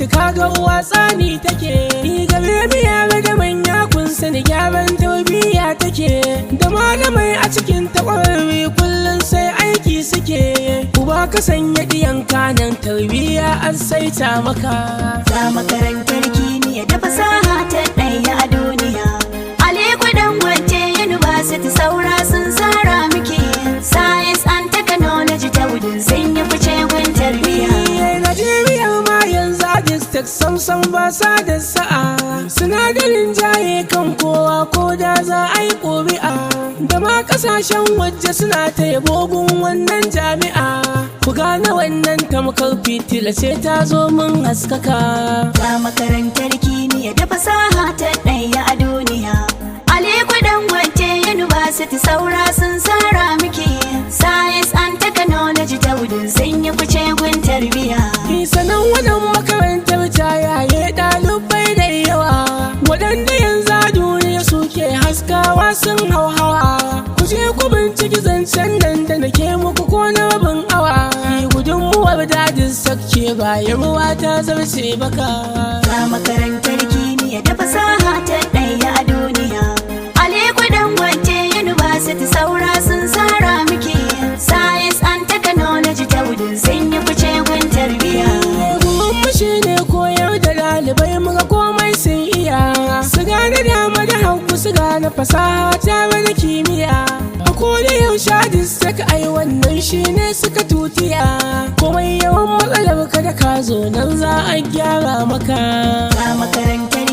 gwamnati kaga uwa tsani take, game biya da manya kun sani gyaran tarbiyya take, da malamai a cikin takwararri kullum sai aiki suke, uba ka sanya diyanka nan tarbiyya an saita maka. Ga makarantar kimiyya da fasaha ta ɗaya a duniya, Aliko Dangote University saura sun tsara miki, science and technology ta wudin sun yi fice gun tarbiyya. Najeriya ma yanzu a district samsam ba sa da sa'a, sinadarin jaye kan kowa ko da za a yi ƙuri'a, da ma ƙasashen waje suna ta yabobin wannan jami'a, ku gane wannan tamkar fitila ce ta zo mun haskaka. Ga makarantar kimiyya da fasaha ta ɗaya a duniya, Aliko Dangote University saura sun tsara miki, science and technology ta wudin sun yi fice gun tarbiyya. Sanan wannan makarantar ta yaye ɗalibai da yawa, waɗanda yanzu a duniya suke haskawa sun hauhawa, ku je ku binciki zancen nan da nake muku ko na rabin awa, gudunmuwar dadin sakke bayan ruwa ta zarce baka. Ga makarantar kimiyya da fasaha ta ɗaya a duniya, Aliko Dangote University saura sun tsara miki, science and technology ta wudin sun yi fice gun tarbiyya. Gumanmu shi ne koyar da ɗalibai muga komai sun iya, su gane dama da hauku su gane fasaha tare da kimiyya, a koda yaushe district ai wannan shi ne suka tutiya, komai yawan matsalar ka da ka zo nan za a gyara maka. Ga makarantar